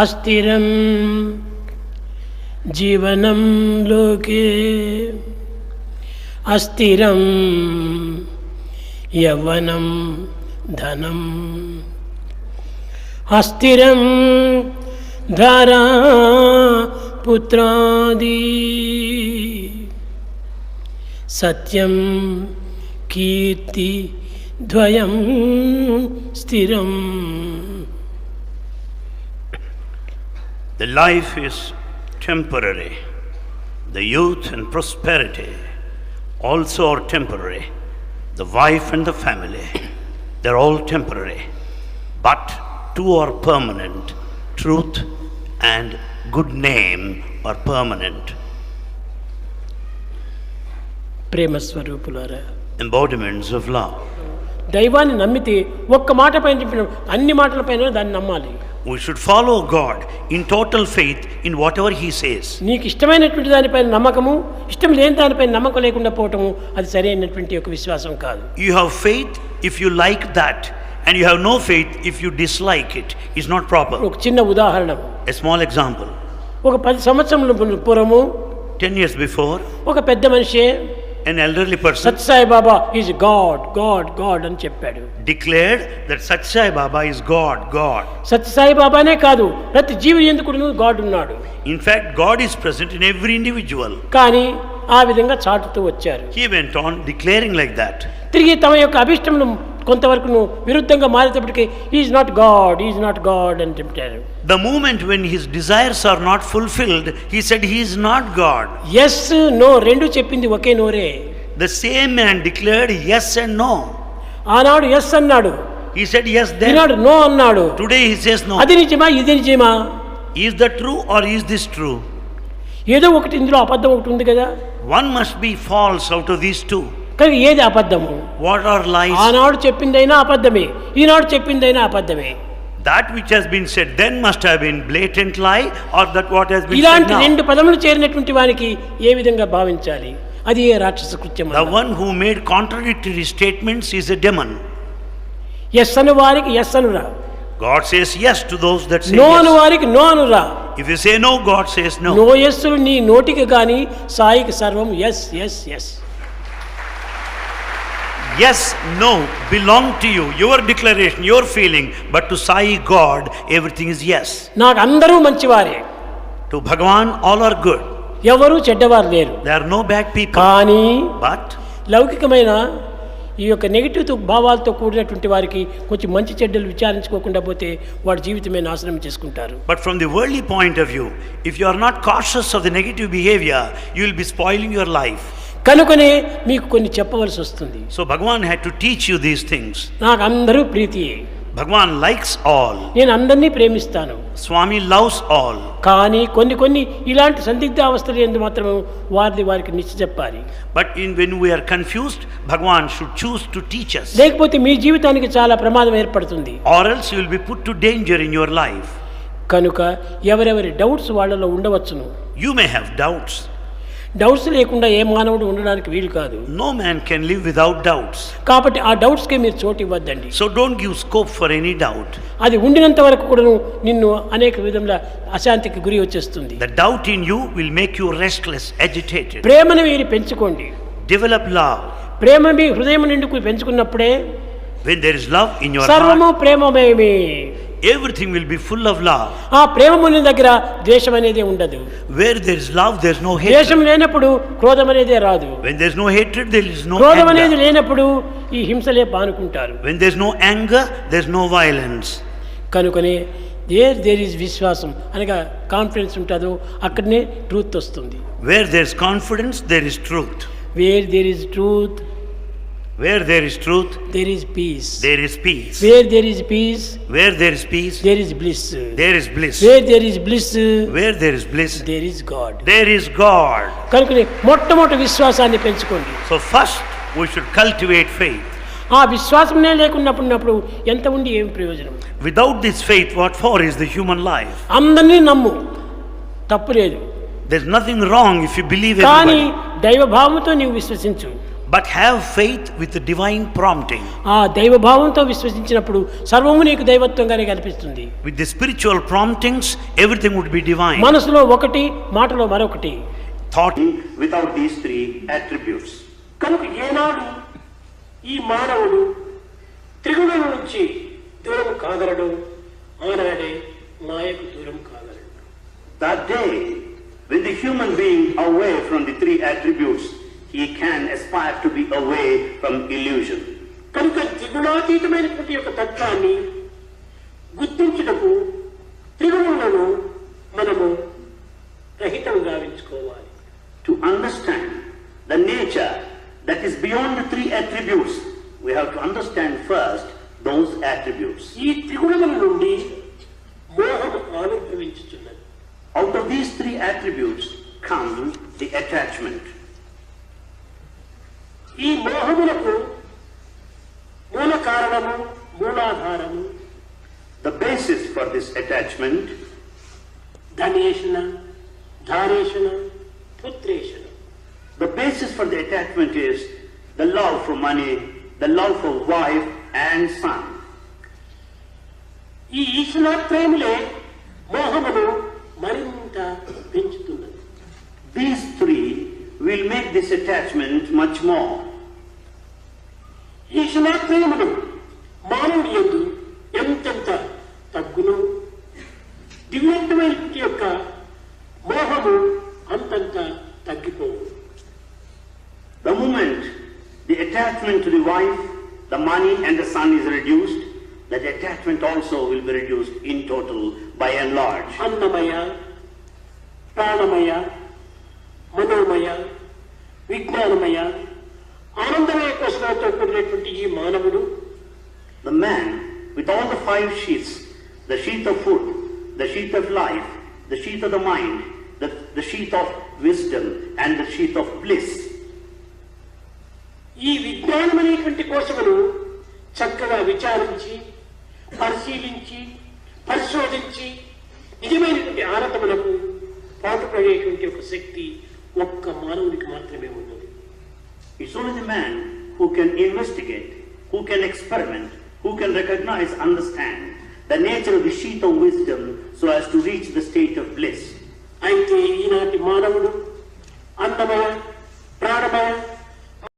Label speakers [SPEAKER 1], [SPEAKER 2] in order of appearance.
[SPEAKER 1] అస్థిరం జీవనం లోకే అస్థిరం యవ్వనం ధనం అస్థిరం ధారా పుత్రాది సత్యం కీర్తి ద్వయం స్థిరం.
[SPEAKER 2] The life is temporary. The youth and prosperity also are temporary. The wife and the family, they're all temporary. But two are permanent. Truth and good name are permanent.
[SPEAKER 1] ప్రేమ స్వరూపులారా,
[SPEAKER 2] Embodiments of love.
[SPEAKER 1] దైవాన్ని నమ్మితే ఒక్క మాట పైన చెప్పిన అన్ని మాటలపైన దాన్ని నమ్మాలి.
[SPEAKER 2] We should follow God in total faith in whatever He says.
[SPEAKER 1] నీకు ఇష్టమైనటువంటి దానిపైన నమ్మకము, ఇష్టం లేని దానిపైన నమ్మకం లేకుండా పోవటము అది సరైనటువంటి ఒక విశ్వాసం కాదు.
[SPEAKER 2] You have faith if you like that, and you have no faith if you dislike it. Is not proper.
[SPEAKER 1] ఒక చిన్న ఉదాహరణ,
[SPEAKER 2] A small example.
[SPEAKER 1] ఒక 10 సంవత్సరముల పూర్వము
[SPEAKER 2] 10 years before,
[SPEAKER 1] ఒక పెద్ద మనిషి
[SPEAKER 2] an elderly person
[SPEAKER 1] Satsai Baba is God God God అని చెప్పాడు.
[SPEAKER 2] declared that Satsai Baba is God, God.
[SPEAKER 1] సత్సాయి బాబానే కాదు, ప్రతి జీవి ఎందుకు గాడ్ ఉన్నాడు.
[SPEAKER 2] In fact, God is present in every individual.
[SPEAKER 1] కానీ ఆ విధంగా చాటుతూ వచ్చారు.
[SPEAKER 2] He went on declaring like that.
[SPEAKER 1] తిరిగి తమ యొక్క అభిష్టమును కొంతవరకు విరుద్ధంగా మారేటప్పటికీ is not God, is not God అని చెప్పారు.
[SPEAKER 2] The moment when his desires are not fulfilled, he said he is not God.
[SPEAKER 1] Yes no రెండు చెప్పింది ఒకే నోరే.
[SPEAKER 2] The same man declared yes and no.
[SPEAKER 1] ఆనాడు ఎస్ అన్నాడు,
[SPEAKER 2] He said yes then.
[SPEAKER 1] ఈనాడు no అన్నాడు.
[SPEAKER 2] Today he says no.
[SPEAKER 1] అది నిజమా ఇది నిజమా?
[SPEAKER 2] Is that true or is this true?
[SPEAKER 1] ఏదో ఒకటి ఇందులో అబద్ధం ఒకటి ఉంది కదా.
[SPEAKER 2] One must be false out of these two.
[SPEAKER 1] కానీ ఏది అబద్ధము?
[SPEAKER 2] What are lies?
[SPEAKER 1] ఆనాడు చెప్పిందైనా అబద్ధమే, ఈనాడు చెప్పిందైనా అబద్ధమే.
[SPEAKER 2] That which has been said then must have been blatant lie, or that what has been said
[SPEAKER 1] ఇలాంటి
[SPEAKER 2] now.
[SPEAKER 1] రెండు పదములు చేరినటువంటి వానికి ఏ విధంగా భావించాలి? అది ఏ రాక్షస కృత్యం.
[SPEAKER 2] The one who made contradictory statements is a demon.
[SPEAKER 1] Yes అను వారికి ఎస్ అనురా,
[SPEAKER 2] God says yes to those that say
[SPEAKER 1] no అను
[SPEAKER 2] yes.
[SPEAKER 1] వారికి నో అనురా.
[SPEAKER 2] If you say no, God says no.
[SPEAKER 1] No ఎస్సులు నీ నోటికి కానీ సాయికి సర్వం yes yes yes.
[SPEAKER 2] Yes, no belong to you, your declaration, your feeling, but to Sai God, everything is yes.
[SPEAKER 1] నాకు అందరూ మంచివారే,
[SPEAKER 2] To Bhagavan, all are good.
[SPEAKER 1] ఎవరు చెడ్డవారు లేరు.
[SPEAKER 2] There are no bad people.
[SPEAKER 1] కానీ
[SPEAKER 2] But
[SPEAKER 1] లౌకికమైన ఈ యొక్క నెగిటివ్ భావాలతో కూడినటువంటి వారికి కొంచెం మంచి చెడ్డలు విచారించుకోకుండా పోతే వాడి జీవితమే నాశనం చేసుకుంటారు.
[SPEAKER 2] from the worldly point of view, if you are not cautious of the negative behavior, you will be spoiling your life.
[SPEAKER 1] కనుకనే మీకు కొన్ని చెప్పవలసి వస్తుంది.
[SPEAKER 2] So Bhagavan had to teach you these things.
[SPEAKER 1] నాకు అందరూ ప్రీతియే,
[SPEAKER 2] Bhagavan likes all.
[SPEAKER 1] నేను అందరినీ ప్రేమిస్తాను.
[SPEAKER 2] Swami loves all.
[SPEAKER 1] కానీ కొన్ని ఇలాంటి సందిగ్ధ అవస్థలు ఎందు మాత్రం వారికి నిశ్చయ చెప్పాలి.
[SPEAKER 2] But when we are confused, Bhagavan should choose to teach us.
[SPEAKER 1] లేకపోతే మీ జీవితానికి చాలా ప్రమాదం ఏర్పడుతుంది.
[SPEAKER 2] Or else you will be put to danger in your life.
[SPEAKER 1] కనుక ఎవరెవరి డౌట్స్ వాళ్ళలో ఉండవచ్చును.
[SPEAKER 2] You may have doubts.
[SPEAKER 1] Doubts లేకుండా ఏ మానవుడు ఉండడానికి వీలు కాదు.
[SPEAKER 2] No man can live without doubts.
[SPEAKER 1] కాబట్టి ఆ డౌట్స్కే మీరు చోటు ఇవ్వద్దండి.
[SPEAKER 2] So don't give scope for any doubt.
[SPEAKER 1] అది ఉండినంత వరకు కూడా నిన్ను అనేక విధంగా అశాంతికి గురి వచ్చేస్తుంది.
[SPEAKER 2] The doubt in you will make you restless, agitated.
[SPEAKER 1] ప్రేమను మీరు పెంచుకోండి.
[SPEAKER 2] Develop love.
[SPEAKER 1] ప్రేమ మీ హృదయం నిండుకు పెంచుకున్నప్పుడే
[SPEAKER 2] When there is love in your
[SPEAKER 1] సర్వము
[SPEAKER 2] heart,
[SPEAKER 1] ప్రేమమేమి,
[SPEAKER 2] everything will be full of love.
[SPEAKER 1] ఆ ప్రేమముని దగ్గర ద్వేషం అనేది ఉండదు.
[SPEAKER 2] Where there is love, there is no
[SPEAKER 1] ద్వేషం
[SPEAKER 2] hatred.
[SPEAKER 1] లేనప్పుడు క్రోధం అనేదే రాదు.
[SPEAKER 2] When there is no hatred, there is no
[SPEAKER 1] క్రోధం అనేది
[SPEAKER 2] anger.
[SPEAKER 1] లేనప్పుడు ఈ హింసలే పానుకుంటారు.
[SPEAKER 2] When there is no anger, there is no violence.
[SPEAKER 1] కనుకనే దేర్ ఈజ్ విశ్వాసం అనగా కాన్ఫిడెన్స్ ఉంటుందో అక్కడనే ట్రూత్ వస్తుంది.
[SPEAKER 2] Where there is confidence, there is truth.
[SPEAKER 1] Where there is truth,
[SPEAKER 2] Where there is truth,
[SPEAKER 1] there is peace.
[SPEAKER 2] there is peace.
[SPEAKER 1] Where there is peace,
[SPEAKER 2] Where there is peace,
[SPEAKER 1] there is bliss.
[SPEAKER 2] there is bliss.
[SPEAKER 1] Where there is bliss,
[SPEAKER 2] Where there is bliss,
[SPEAKER 1] there is God.
[SPEAKER 2] there is God.
[SPEAKER 1] కనుకనే మొట్టమొదటి విశ్వాసాన్ని పెంచుకోండి.
[SPEAKER 2] So first, we should cultivate faith.
[SPEAKER 1] ఆ విశ్వాసమే లేకున్నప్పుడు ఎంత ఉండి ఏం ప్రయోజనం?
[SPEAKER 2] Without this faith, what for is the human life?
[SPEAKER 1] అందరినీ నమ్ము, తప్పు లేదు.
[SPEAKER 2] There's nothing wrong if you believe
[SPEAKER 1] కానీ
[SPEAKER 2] everybody.
[SPEAKER 1] దైవ భావంతో నీవు విశ్వసించు.
[SPEAKER 2] but have faith with the divine prompting.
[SPEAKER 1] ఆ దైవభావంతో విశ్వసించినప్పుడు సర్వము నీకు దైవత్వంగానే కనిపిస్తుంది.
[SPEAKER 2] With the spiritual promptings, everything would be divine.
[SPEAKER 1] మనసులో ఒకటి, మాటలో మరొకటి.
[SPEAKER 2] Thought without these three attributes.
[SPEAKER 1] కనుక ఏనాడు ఈ మానవుడు త్రిగుణం నుంచి దూరం కాగలడు, ఆనాడే మాయకు దూరం కాగలడు.
[SPEAKER 3] That day, when the human being away from the three attributes, he can aspire to be away from illusion.
[SPEAKER 1] కనుక త్రిగుణాతీతమైనటువంటి యొక్క తత్వాన్ని గుర్తించుటకు త్రిగుణములను మనము రహితం గావించుకోవాలి.
[SPEAKER 3] To understand the nature that is beyond the three attributes, we have to understand first those attributes.
[SPEAKER 1] ఈ త్రిగుణముల నుండి మోహము ఆవిర్భవించుచున్నది.
[SPEAKER 3] Out of these three attributes comes the attachment.
[SPEAKER 1] ఈ మోహములకు మూల కారణము, మూలాధారము
[SPEAKER 3] The basis for this attachment,
[SPEAKER 1] ధనేషణ, ధారేషణ, పుత్రేషణ.
[SPEAKER 3] the basis for the attachment is the love for money, the love for wife and son.
[SPEAKER 1] ఈ ఈశ్వరాత్రయములే మోహమును మరింత పెంచుతున్నది.
[SPEAKER 3] These three will make this attachment much more.
[SPEAKER 1] ఈశ్వరాత్రయములు మానవుడి యందు ఎంతెంత తగ్గును, దివ్యత్వమైన యొక్క మోహము అంతంత తగ్గిపోవు.
[SPEAKER 3] The moment the attachment to the wife, the money and the son is reduced, that attachment also will be reduced in total by and large.
[SPEAKER 1] అన్నమయ, ప్రాణమయ, మనోమయ, విజ్ఞానమయ, ఆనందమయ కోశంతో కూడినటువంటి ఈ మానవుడు
[SPEAKER 3] The man with all the five sheaths, the sheath of food, the sheath of life, the sheath of the mind, the sheath of wisdom and the sheath of bliss.
[SPEAKER 1] ఈ విజ్ఞానం అనేటువంటి కోశమును చక్కగా విచారించి, పరిశీలించి, పరిశోధించి నిజమైనటువంటి ఆనందములకు పాటుపడేటువంటి ఒక శక్తి ఒక్క మానవునికి మాత్రమే ఉన్నది.
[SPEAKER 3] It's only the man who can investigate, who can experiment, who can recognize, understand the nature of the sheath of wisdom so as to reach the state of bliss.
[SPEAKER 1] అయితే ఈనాటి మానవుడు అన్నమయ,